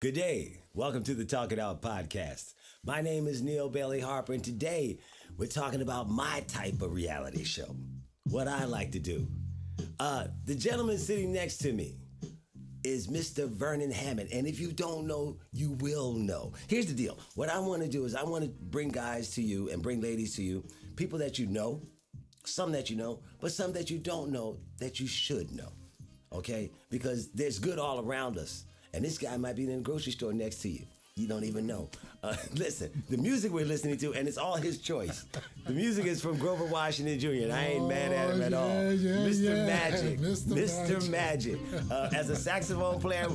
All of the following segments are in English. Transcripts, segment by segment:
Good day. Welcome to the Talk It Out podcast. My name is Neal Bailey-Harper, and today we're talking about my type of reality show, what I like to do. The gentleman sitting next to me is Mr. Vernon Hammett, and if you don't know, you will know. Here's the deal. What I want to do is I want to bring guys to you and bring ladies to you, people that you know, some that you know, but some that you don't know that you should know, okay? Because there's good all around us. And this guy might be in the grocery store next to you. You don't even know. Listen, the music we're listening to, and it's all his choice. The music is from Grover Washington Jr., and I ain't mad at him at all. Mr. Magic. Mr. Magic. As a saxophone player,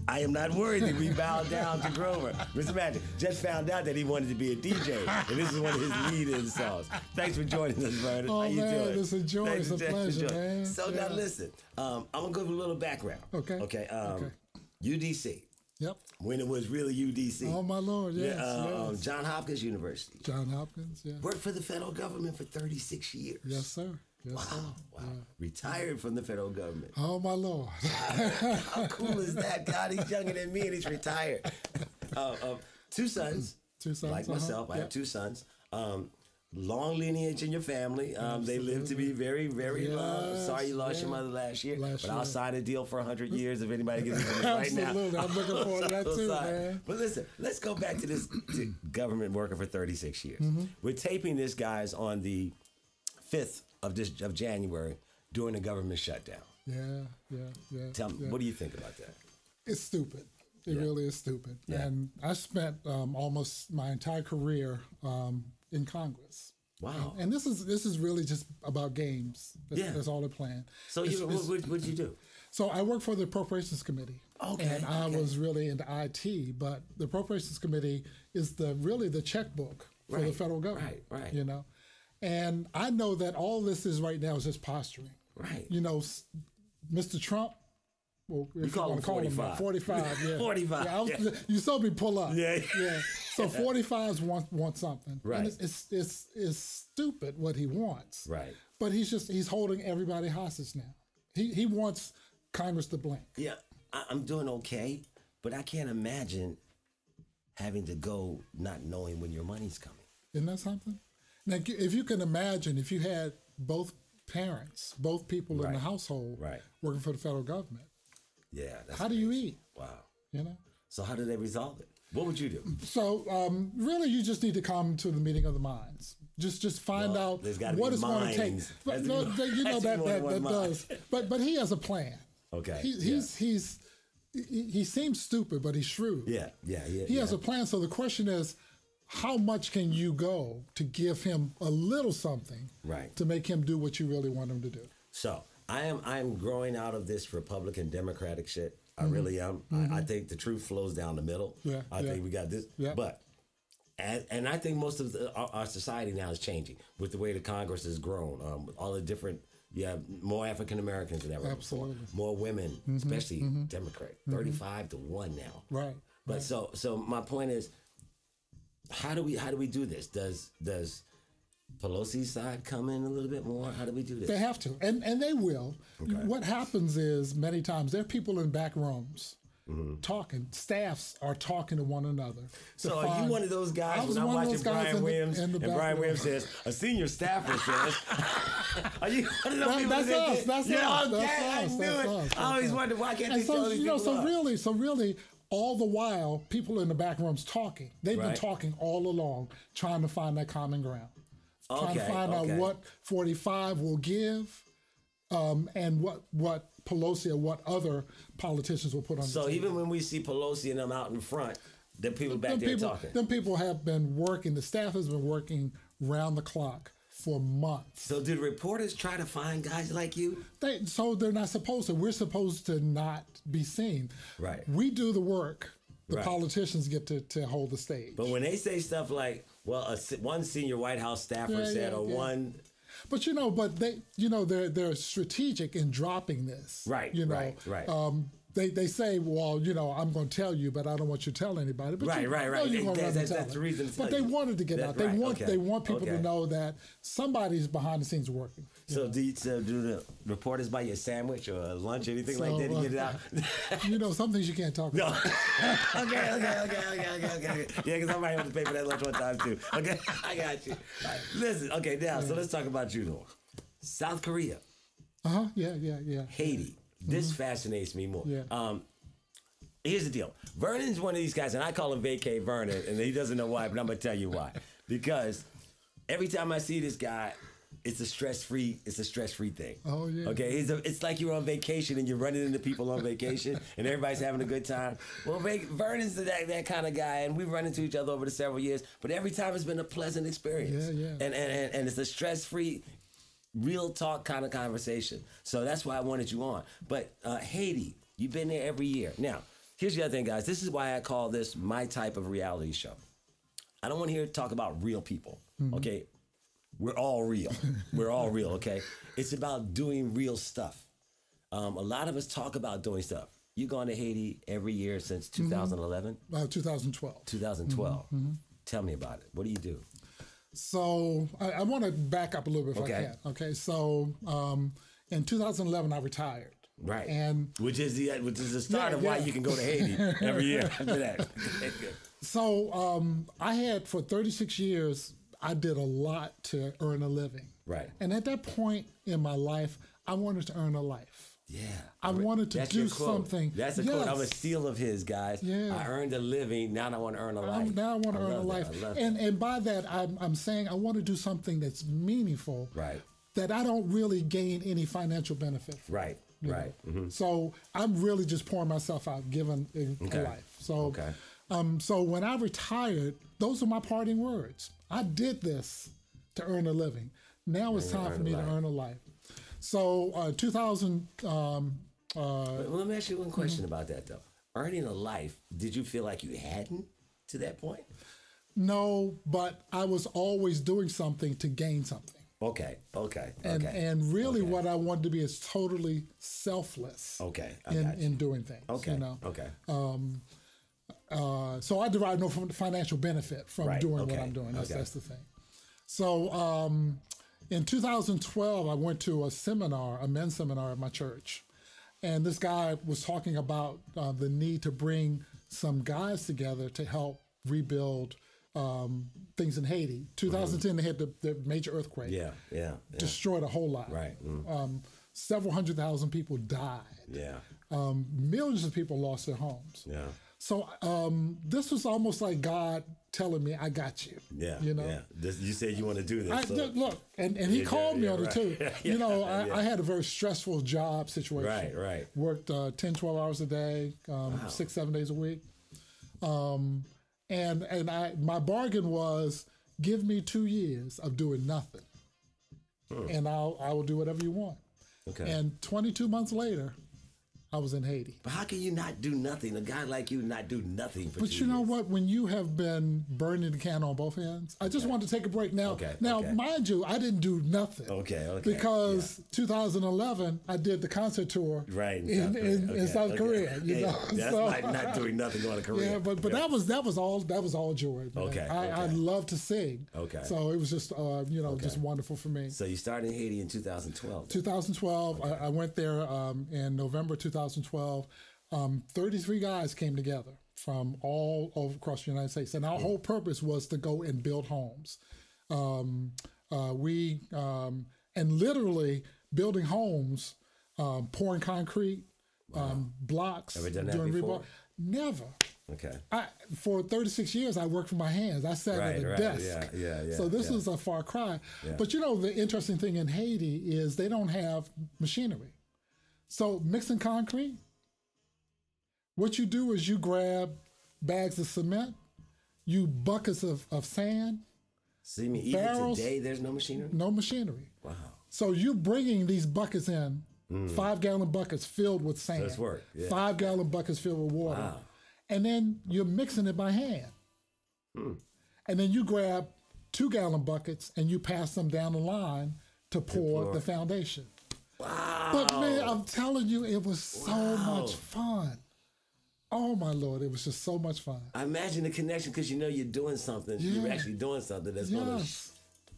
I am not worthy. We bow down to Grover. Mr. Magic just found out that he wanted to be a DJ, and this is one of his lead-in songs. Thanks for joining us, Vernon. Oh, how you man, doing? It's a joy. It's a pleasure, man. So now listen, I'm going to give a little background. Okay. UDC. Yep. When it was really UDC. Oh, my Lord, yes. Yes. John Hopkins University. John Hopkins, yeah. Worked for the federal government for 36 years. Yes, sir. Yes, wow, sir. wow. Yeah. Retired from the federal government. Oh, my Lord. How cool is that? God, he's younger than me and he's retired. Two sons. Two sons. Like myself, I have two sons. Long lineage in your family. They live to be very, very loved. Sorry you lost your mother last year. But I'll sign a deal for 100 years if anybody gives it to me right now. Absolutely. I'm looking forward to that too, man. But listen, let's go back to this government worker for 36 years. We're taping this, guys, on the 5th of January during the government shutdown. Yeah. Tell me, what do you think about that? It's stupid. It really is stupid. Yeah. And I spent almost my entire career in Congress. Wow. And this is really just about games. That's all they're playing. So what did you do? So I worked for the Appropriations Committee. Okay. And I was really into IT, but the Appropriations Committee is really the checkbook for the federal government. Right. You know? And I know that all this is right now is just posturing. Right. You know, Mr. Trump, well, if you want to call him 45, yeah. 45. Yeah, you saw me pull up. Yeah. So 45s want something. Right. And it's stupid what he wants. Right. But he's holding everybody hostage now. He wants Congress to blink. Yeah, I'm doing okay, but I can't imagine having to go not knowing when your money's coming. Isn't that something? Now, if you can imagine, if you had both parents, both people in the household working for the federal government, how do you eat? Wow. You know? So how do they resolve it? What would you do? So really, you just need to come to the meeting of the minds. Just find out what it's going to take. But you know that does. But he has a plan. Okay. He seems stupid, but he's shrewd. Yeah. He has a plan. So the question is, how much can you go to give him a little something to make him do what you really want him to do? So I am growing out of this Republican Democratic shit. I really am. I think the truth flows down the middle. I think we got this. But and I think most of our society now is changing with the way the Congress has grown. With all the different, more African Americans than ever before. More women, especially Democrat. 35 to 1 now. Right. But so my point is, how do we do this? Does Pelosi's side come in a little bit more? How do we do this? They have to, and they will. Okay. What happens is many times there are people in back rooms talking. Staffs are talking to one another. So are you one of those guys when I'm watching Brian Williams and Brian Williams says, a senior staffer says, are you one of those people? That's us. That's us. I always wonder, why can't they tell these people So really, all the while, people in the back rooms talking. They've been talking all along, trying to find that common ground. Trying to find out what 45 will give, and what Pelosi or what other politicians will put on the table. So even when we see Pelosi and them out in front, the people back there talking. Them people have been working, the staff has been working round the clock for months. So did reporters try to find guys like you? So they're not supposed to. We're supposed to not be seen. Right. We do the work. The politicians get to hold the stage. But when they say stuff like, well, one senior White House staffer said, one... But they're strategic in dropping this. Right. they say, well, I'm going to tell you, but I don't want you to tell anybody. But right. That's the reason. But they wanted to get out. They want people to know that somebody's behind the scenes working. So do the reporters buy you a sandwich or a lunch or anything like that to get it out? Some things you can't talk about. No. Okay. Yeah, because I might have to pay for that lunch one time too. Okay, I got you. Right. Listen, okay, now, so let's talk about you though. South Korea. Yeah. Haiti. This fascinates me more. Yeah. Here's the deal. Vernon's one of these guys, and I call him Vacay Vernon, and he doesn't know why, but I'm going to tell you why. Because every time I see this guy, it's a stress-free thing. Oh, yeah. Okay, it's like you're on vacation and you're running into people on vacation and everybody's having a good time. Well, Vernon's that kind of guy, and we've run into each other over the several years, but every time it's been a pleasant experience. Yeah. And it's a stress-free, real talk kind of conversation. So that's why I wanted you on. But Haiti, you've been there every year. Now, here's the other thing, guys. This is why I call this my type of reality show. I don't want to hear talk about real people, okay? We're all real. We're all real, okay? It's about doing real stuff. A lot of us talk about doing stuff. You've gone to Haiti every year since 2011? 2012. 2012. Tell me about it. What do you do? So I want to back up a little bit if I can. Okay, so in 2011, I retired. Right. And which is the start of why you can go to Haiti every year after that. So I had, for 36 years, I did a lot to earn a living. Right. And at that point in my life, I wanted to earn a life. Yeah. I wanted to do something. That's a quote. I'm a steal of his, guys. Yeah. I earned a living. Now I want to earn a life. Now I want to earn a life. And by that, I'm saying I want to do something that's meaningful. Right. That I don't really gain any financial benefit from. Right. Right. So I'm really just pouring myself out, giving a life. So, so when I retired, those are my parting words. I did this to earn a living. Now it's time for me to earn a life. So 2000. Well, let me ask you one question about that though. Earning a life, did you feel like you hadn't to that point? No, but I was always doing something to gain something. Okay. And really what I wanted to be is totally selfless. In doing things. So I derive no financial benefit from doing what I'm doing. That's the thing. So in 2012, I went to a men's seminar at my church. And this guy was talking about the need to bring some guys together to help rebuild things in Haiti. 2010, they had the major earthquake. Yeah. Destroyed a whole lot. Right. Several 100,000 people died. Yeah. Millions of people lost their homes. Yeah. So this was almost like God telling me, I got you. Yeah. You know? Yeah. You said you want to do this. Look, and he called me on it too. I had a very stressful job situation. Right. Worked 10, 12 hours a day, 6, 7 days a week. And my bargain was, give me 2 years of doing nothing. And I will do whatever you want. Okay. And 22 months later, I was in Haiti. But how can you not do nothing? A guy like you not do nothing for 2 years? But you know what? When you have been burning the can on both ends, I just wanted to take a break now. Now, mind you, I didn't do nothing. Because 2011, I did the concert tour in South Korea. You know? That's like not doing nothing going to Korea. Yeah, but that was all joy. Man. I love to sing. So it was just just wonderful for me. So you started in Haiti in 2012. 2012. I went there in November 2012. 33 guys came together from all over across the United States. And our whole purpose was to go and build homes. And literally building homes, pouring concrete, blocks. Ever done that before? Never. Okay. For 36 years, I worked with my hands. I sat at a desk. Yeah. So this is a far cry. Yeah. But the interesting thing in Haiti is they don't have machinery. So mixing concrete, what you do is you grab bags of cement, buckets of sand. So you mean even today there's no machinery? No machinery. Wow. So you're bringing these buckets in, 5-gallon buckets filled with sand. So it's work. 5-gallon buckets filled with water. Wow. And then you're mixing it by hand. And then you grab 2-gallon buckets and you pass them down the line to pour the foundation. Wow. But man, I'm telling you, it was so much fun. Oh my Lord, it was just so much fun. I imagine the connection because you know you're doing something. Yeah. You're actually doing something that's going to.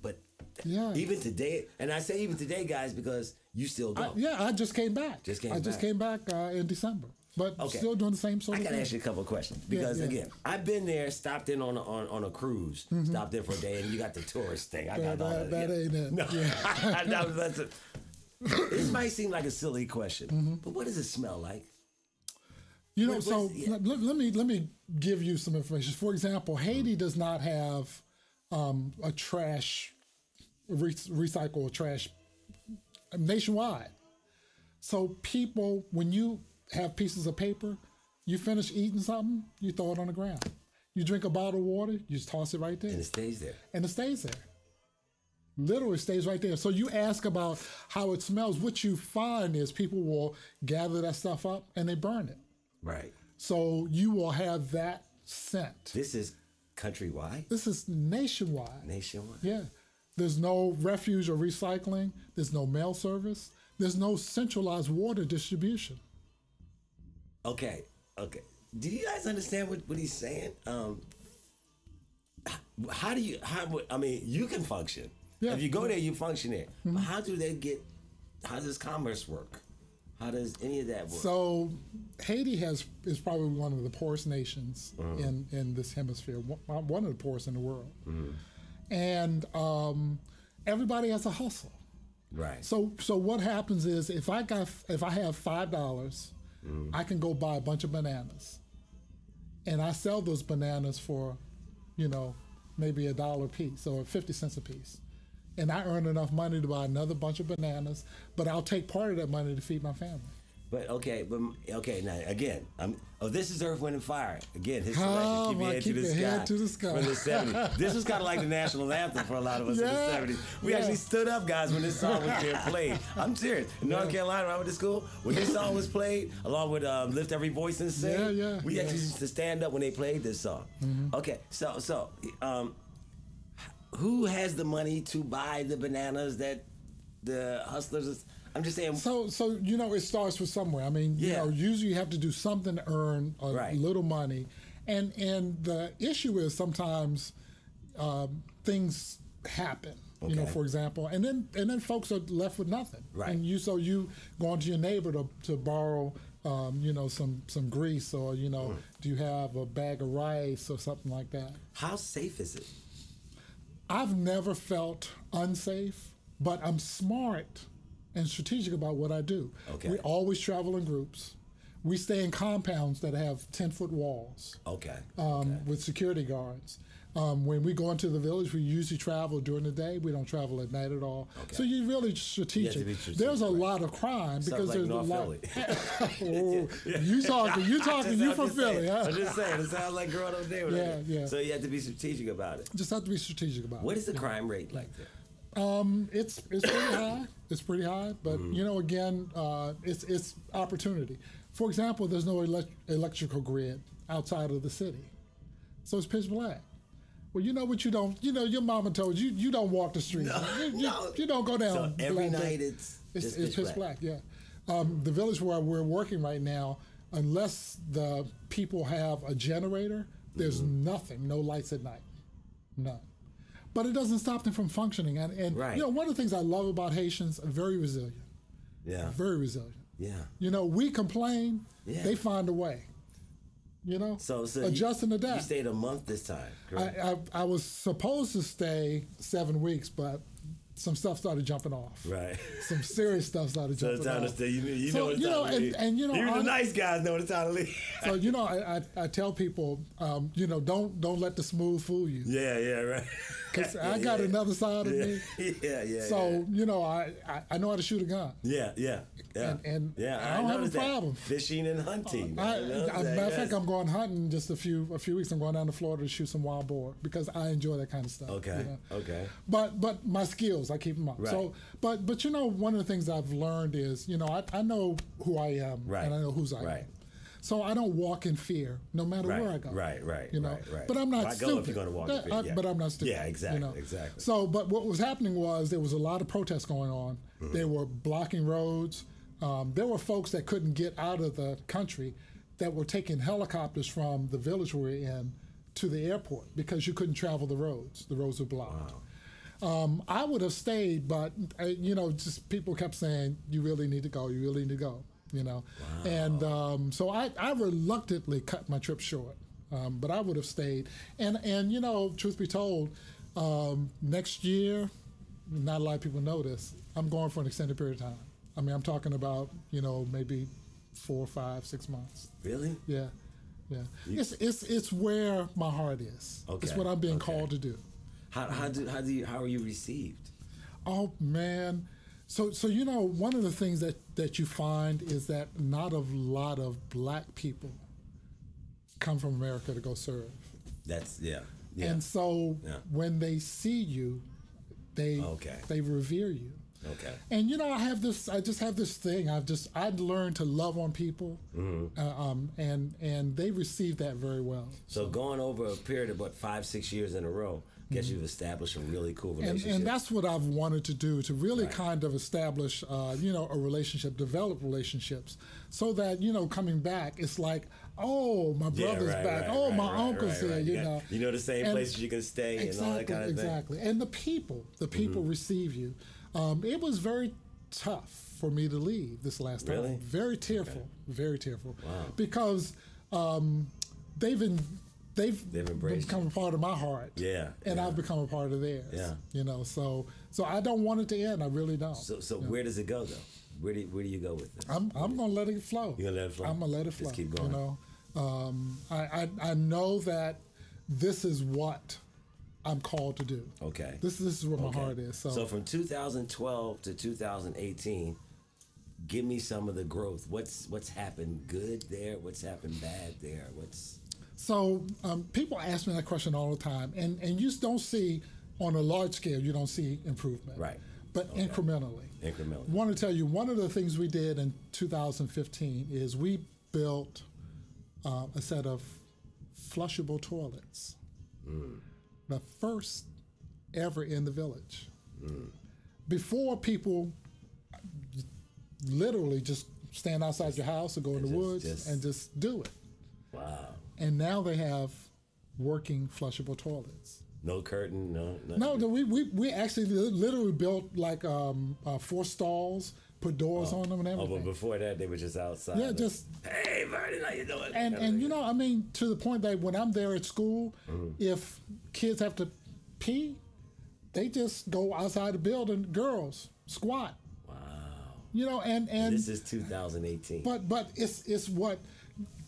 But even today, and I say even today, guys, because you still go. I just came back. I just came back in December. But still doing the same sort of thing. I got to ask you a couple of questions. Because, again, I've been there, stopped in on a cruise, stopped in for a day, and you got the tourist thing. I got all that. That ain't it. No. Yeah. This might seem like a silly question, but what does it smell like? You know, let me give you some information. For example, Haiti does not have a trash, recycle trash nationwide. So people, when you have pieces of paper, you finish eating something, you throw it on the ground. You drink a bottle of water, you just toss it right there. And it stays there. And it stays there. Literally stays right there. So you ask about how it smells. What you find is people will gather that stuff up and they burn it. Right. So you will have that scent. This is countrywide? This is nationwide. Nationwide? Yeah. There's no refuge or recycling. There's no mail service. There's no centralized water distribution. Okay. Do you guys understand what he's saying? You can function. Yeah. If you go there, you function there. Mm-hmm. But how does commerce work? How does any of that work? So Haiti is probably one of the poorest nations in this hemisphere, one of the poorest in the world. Mm-hmm. And everybody has a hustle. Right. So what happens is if I have $5, I can go buy a bunch of bananas, and I sell those bananas for, maybe $1 a piece or 50 cents a piece, and I earn enough money to buy another bunch of bananas. But I'll take part of that money to feed my family. But now again, this is Earth, Wind, and Fire. Again, his selection, Keep Your Head to the Sky. From the 70s. This was kind of like the national anthem for a lot of us in the 70s. We actually stood up, guys, when this song was being played. I'm serious. In North Carolina, when I went to school, when this song was played, along with Lift Every Voice and Sing, we actually used to stand up when they played this song. Mm-hmm. Okay, so who has the money to buy the bananas that the hustlers... I'm just saying. So it starts with somewhere. I mean, usually you have to do something to earn a little money, and the issue is sometimes things happen. Okay. For example, and then folks are left with nothing. Right. And you go on to your neighbor to borrow, some grease, or do you have a bag of rice or something like that? How safe is it? I've never felt unsafe, but I'm smart and strategic about what I do. Okay. We always travel in groups. We stay in compounds that have 10-foot walls. Okay. With security guards. When we go into the village, we usually travel during the day. We don't travel at night at all. Okay. So you're really strategic. There's a lot of crime because there's North a lot. Philly. You talking. You from Philly? Huh? I'm just saying. It sounds like growing up there. Yeah. So you have to be strategic about it. Just have to be strategic about it. What is the crime rate like there? It's pretty high. It's pretty high, but again, it's opportunity. For example, there's no electrical grid outside of the city, so it's pitch black. Well, you know what you don't. Your mama told you you don't walk the streets. You don't go down. So every night it's pitch black. Yeah. The village where we're working right now, unless the people have a generator, there's nothing. No lights at night. None. But it doesn't stop them from functioning. And one of the things I love about Haitians are very resilient. Yeah. Very resilient. Yeah. We complain, they find a way. So adjust and adapt. You stayed a month this time, correct? I was supposed to stay 7 weeks, but some stuff started jumping off. Right. Some serious stuff started jumping off. So it's time to stay. You know it's time to leave. Even the nice guys know it's time to leave. So I tell people, don't let the smooth fool you. Yeah, right. Because I got another side of me. Yeah. So I know how to shoot a gun. Yeah. And I don't have a problem. Fishing and hunting. Matter of fact, I'm going hunting just a few weeks. I'm going down to Florida to shoot some wild boar because I enjoy that kind of stuff. Okay. Okay. But my skills, I keep them up. Right. So, but one of the things I've learned is, I know who I am, and I know whose I am. So I don't walk in fear, no matter where I go. Right. You know, right. but I'm not I stupid. go if you're going to walk in fear. Yeah. But I'm not stupid. Yeah, exactly. You know? Exactly. So, but what was happening was there was a lot of protests going on. They were blocking roads. There were folks that couldn't get out of the country that were taking helicopters from the village we were in to the airport because you couldn't travel the roads. The roads were blocked. Wow. I would have stayed, but you know, just people kept saying, "You really need to go. You really need to go." You know, wow. And so I reluctantly cut my trip short, but I would have stayed. And you know, truth be told, next year, not a lot of people know this, I'm going for an extended period of time. I mean, I'm talking about, you know, maybe 4, 5, 6 months. Really? Yeah. It's where my heart is. Okay. It's what I'm being called to do. How are you received? Oh man, so you know, one of the things that you find is that not a lot of black people come from America to go serve. That's yeah. And so when they see you, they revere you. Okay. And you know, I just have this thing. I'd learned to love on people, and they receive that very well. So going over a period of 5, 6 years in a row, guess you've established a really cool relationship. And that's what I've wanted to do, to really kind of establish, you know, a relationship, develop relationships, so that, you know, coming back, it's like, oh, my brother's back. My uncle's here. You know, the same places you can stay and all that kind of thing. Exactly. And the people receive you. It was very tough for me to leave this last time. Really? Very tearful. Okay. Very tearful. Wow. Because they've become a part of my heart. Yeah. And I've become a part of theirs. Yeah. You know, so I don't want it to end. I really don't. So where does it go though? Where do you go with this? I'm gonna let it flow. You're gonna let it flow? I'm gonna let it flow. Just keep going. You know, I know that this is what I'm called to do. Okay. This is where my heart is. So from 2012 to 2018, give me some of the growth. What's happened good there? What's happened bad there? So people ask me that question all the time, and you just don't see, on a large scale, you don't see improvement. Right. But incrementally. I want to tell you, one of the things we did in 2015 is we built a set of flushable toilets. The first ever in the village. Before, people literally just stand outside your house or go in the woods and just do it. Wow. And now they have working flushable toilets. No curtain, no. We actually literally built like 4 stalls, put doors on them and everything. But before that, they were just outside. Yeah, just hey, Vernon, how you doing? And you know, I mean, to the point that when I'm there at school, if kids have to pee, they just go outside the building. Girls squat. Wow. You know, and this is 2018. But it's what.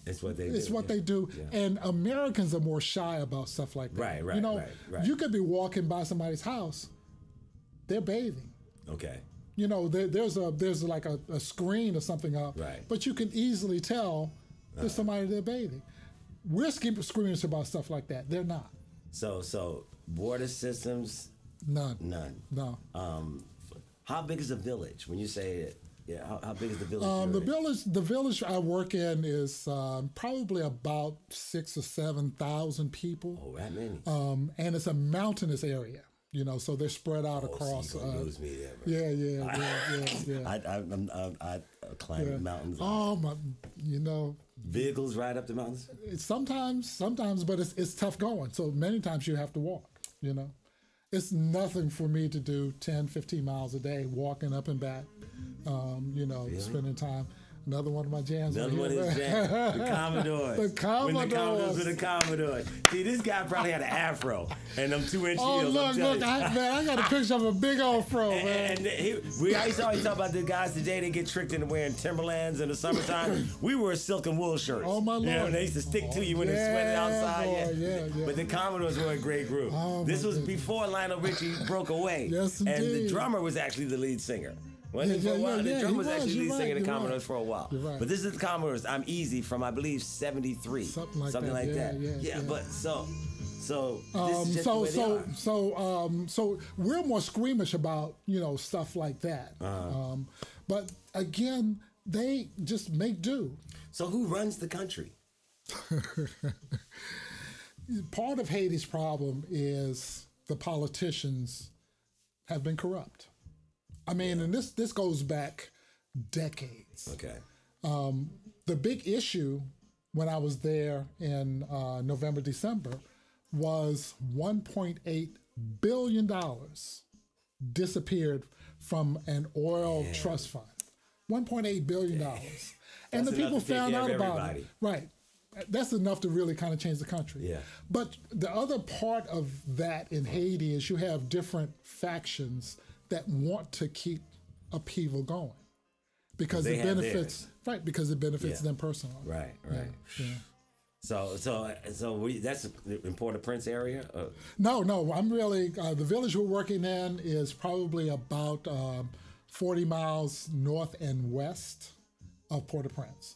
It's what they do. It's what they do. Yeah. And Americans are more shy about stuff like that. Right. You know, you could be walking by somebody's house, they're bathing. Okay. You know, there's like a screen or something up, but you can easily tell there's somebody there bathing. We're screaming about stuff like that. They're not. So water systems? None. No. How big is a village? When you say it, how big is the village? The village I work in is probably about 6,000 or 7,000 people. Oh, that many. And it's a mountainous area. You know, so they're spread out across. So you lose me there, yeah. I climb mountains. Oh my, you know. Vehicles ride up the mountains. Sometimes, but it's tough going. So many times you have to walk. You know, it's nothing for me to do 10, 15 miles a day walking up and back. You know, spending time. Another one of my jams. Another one of his jams. The Commodores. The Commodores. When the Commodores were the Commodores. See, this guy probably had an afro and them 2-inch heels. Oh, look, I got a picture of a big old fro, man. I used to always talk about the guys today, they get tricked into wearing Timberlands in the summertime. We wore silk and wool shirts. Oh, my Lord. You know, they used to stick to you when they sweated outside. Boy, yeah. But the Commodores were a great group. Oh, this was before Lionel Richie broke away. Yes, indeed. And the drummer was actually the lead singer. The drummer was actually lead singing the Commodores for a while. Right. But this is the Commodores. I'm Easy from, I believe, 73. Something like that. Yeah, but so this is just so we're more squeamish about, you know, stuff like that. But again, they just make do. So who runs the country? Part of Haiti's problem is the politicians have been corrupt. I mean, and this goes back decades. Okay. The big issue when I was there in November, December was $1.8 billion disappeared from an oil trust fund. $1.8 billion. And the people found out about it. Right. That's enough to really kind of change the country. Yeah. But the other part of that in Haiti is you have different factions that want to keep upheaval going because it benefits because it benefits them personally. Right. Yeah. So that's in Port-au-Prince area? No. I'm really the village we're working in is probably about 40 miles north and west of Port-au-Prince.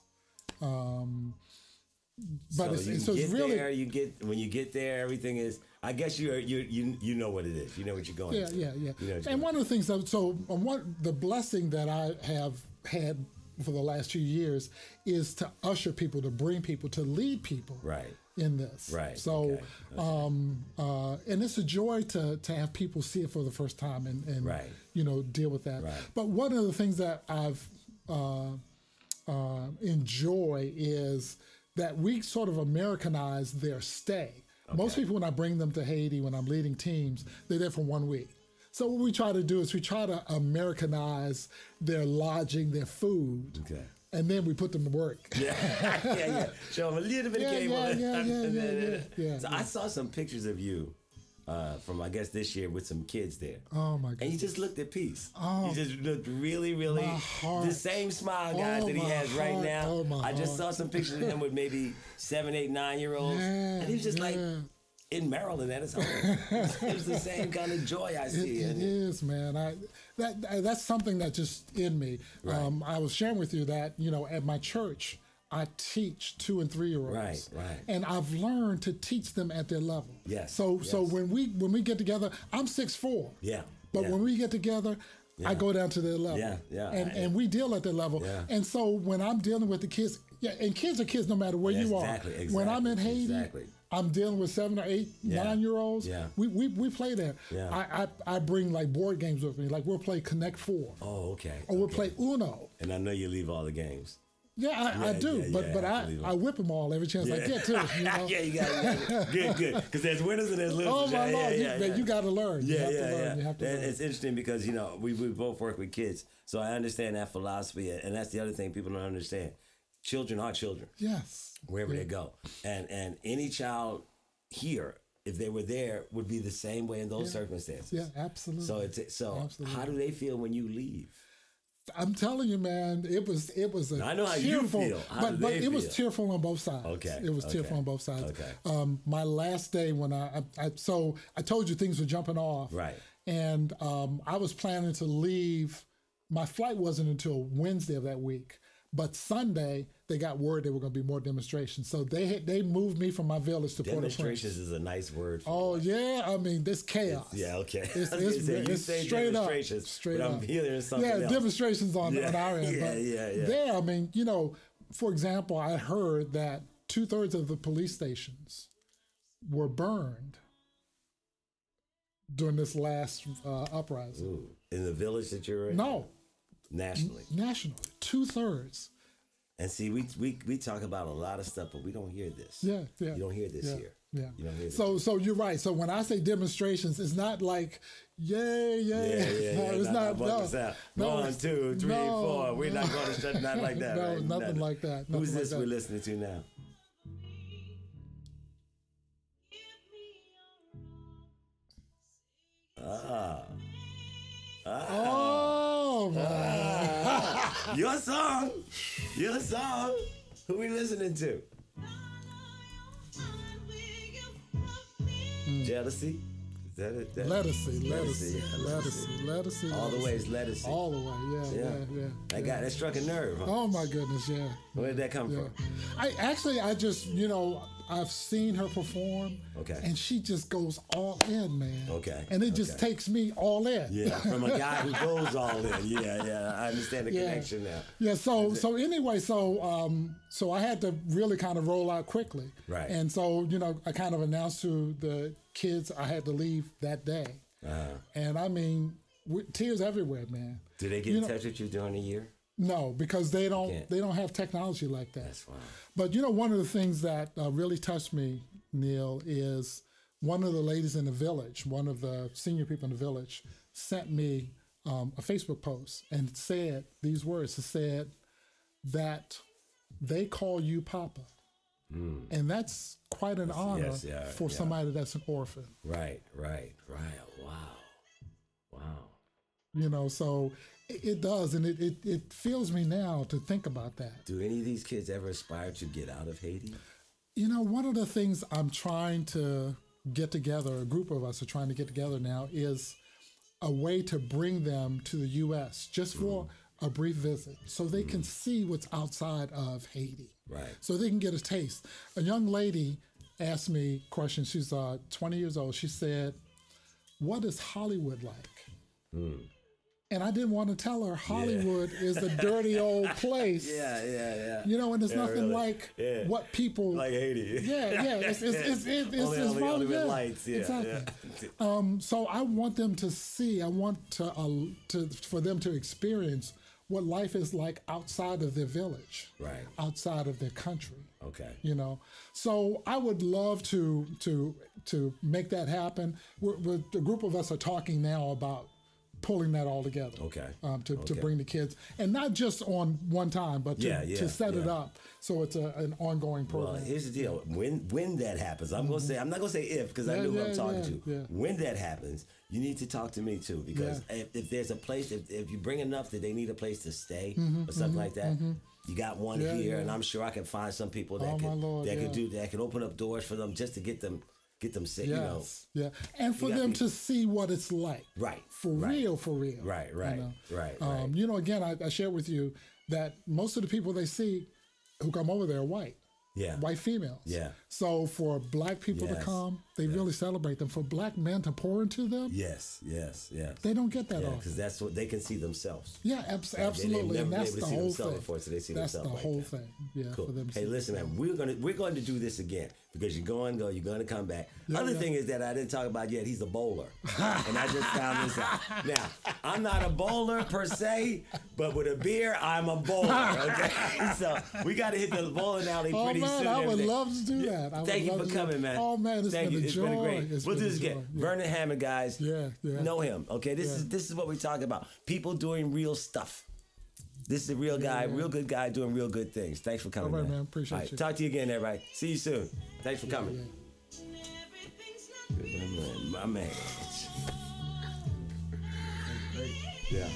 But it's really there. When you get there, everything is. I guess you know what it is. You know what you're going. Yeah. You know and one of the things the blessing that I have had for the last few years is to usher people, to bring people, to lead people. Right. In this. Right. So, and it's a joy to have people see it for the first time and right. Deal with that. Right. But one of the things that I've enjoy is that we sort of Americanize their stay. Okay. Most people, when I bring them to Haiti, when I'm leading teams, they're there for 1 week. So what we try to do is we try to Americanize their lodging, their food. Okay. And then we put them to work. Yeah. Show them a little bit of cable. Yeah. So I saw some pictures of you from, I guess, this year with some kids there. Oh, my God. And you just looked at peace. Oh, you just looked really, really, the same smile, guys, that he has right now. Oh, I just saw some pictures of him with maybe 7, 8, 9-year-olds. And he was just like in Maryland at his home. It was the same kind of joy I see. It is, man. That's something that's just in me. Right. I was sharing with you that, at my church, I teach 2 and 3-year-olds. Right. And I've learned to teach them at their level. Yes. So when we get together, I'm 6'4". Yeah. But when we get together, I go down to their level. Yeah. And we deal at their level. Yeah. And so when I'm dealing with the kids, and kids are kids no matter where you are. Exactly. When I'm in Haiti, I'm dealing with 7 or 8, 9-year-olds. Yeah. We play there. Yeah. I bring like board games with me. Like we'll play Connect 4. Oh, okay. Or we'll play Uno. And I know you leave all the games. Yeah, I do, but I whip them all every chance I get to. Yeah, you got it. Good. Because there's winners and there's losers. Oh my Lord, you got to learn. You have to learn. It's interesting because we both work with kids, so I understand that philosophy, and that's the other thing people don't understand. Children are children. Yes. Wherever they go, and any child here, if they were there, would be the same way in those circumstances. Yeah, absolutely. So absolutely. How do they feel when you leave? I'm telling you, man, it was a I know how tearful, you feel. But it was tearful on both sides. Okay. It was tearful on both sides. Okay. My last day when I told you things were jumping off. Right. And I was planning to leave. My flight wasn't until Wednesday of that week. But Sunday, they got word there were going to be more demonstrations. So they moved me from my village to Port-au-Prince. Demonstrations is a nice word for Oh, yeah. I mean, this chaos. Yeah, okay. It's straight up. Straight up. I'm hearing something else. Demonstrations on our end. Yeah. There, I mean, for example, I heard that 2/3 of the police stations were burned during this last uprising. Ooh. In the village that you're in? No. Nationally. 2/3. And see, we talk about a lot of stuff, but we don't hear this. Yeah. You don't hear this here. Yeah. You don't hear this. So you're right. So when I say demonstrations, it's not like yay. Yeah. No, it's not. No. 1, 2, 3, 4. We're not going to shut nothing like that. No, right? nothing like that. Who's this we're listening to now? Oh, man. Your song. Who we listening to? Jealousy? That it? Lettucey. All the way is lettucey. All the way, yeah. That struck a nerve. Huh? Oh my goodness, yeah. Where did that come from? I just, I've seen her perform. Okay. And she just goes all in, man. Okay. And it just takes me all in. Yeah, from a guy who goes all in. Yeah. I understand the connection now. Yeah. So anyway, so I had to really kind of roll out quickly. Right. And so I kind of announced to the kids I had to leave that day. And I mean, tears everywhere, man. Did they get in touch with you during the year? No, because they don't have technology like that. That's wild. But one of the things that really touched me, Neal, is one of the ladies in the village, one of the senior people in the village, sent me a Facebook post and said these words. It said that they call you Papa. And that's quite an honor for somebody that's an orphan. Right. Wow. So it does, and it fills me now to think about that. Do any of these kids ever aspire to get out of Haiti? One of the things I'm trying to get together, a group of us are trying to get together now, is a way to bring them to the U.S. just for a brief visit so they can see what's outside of Haiti. Right. So they can get a taste. A young lady asked me a question. She's 20 years old. She said, "What is Hollywood like?" And I didn't want to tell her Hollywood is a dirty old place. Yeah. And it's nothing like what people like Haiti. It's Hollywood lights. Yeah, exactly. So I want them to see. I want for them to experience what life is like outside of their village, right? Outside of their country. Okay. So I would love to make that happen. The group of us are talking now about pulling that all together. Okay. To bring the kids, and not just on one time, but to set it up so it's an ongoing program. Well, here's the deal: when that happens, I'm not gonna say if, because I know who I'm talking to. Yeah. When that happens, you need to talk to me too, because if there's a place, if you bring enough that they need a place to stay or something like that. You got one here, and I'm sure I can find some people that could open up doors for them just to get them sick. Yeah, and for them to see what it's like. Right. For real. Right. Again, I shared with you that most of the people they see who come over there are white. Yeah. White females. Yeah. So for black people to come, they really celebrate them. For black men to pour into them. Yes. They don't get that often. Because that's what they can see themselves. Yeah, absolutely. And that's the whole thing. Before, so they see that's the themselves whole like thing. Yeah. Cool. For them hey, listen, man, we're going to do this again because you're going to come back. Other thing is that I didn't talk about yet. He's a bowler, and I just found this out. Now, I'm not a bowler per se, but with a beer, I'm a bowler. Okay, so we got to hit the bowling alley pretty soon. I would love to do that. Thank you for coming, man. Oh man, it's been a joy. It's been great. We'll do this again. Vernon Hammett, guys. Yeah. Know him. Okay, this is what we're talking about. People doing real stuff. This is a real guy, real good guy doing real good things. Thanks for coming, all right, man. Appreciate you. Talk to you again, everybody. See you soon. Thanks for coming. My man. Yeah.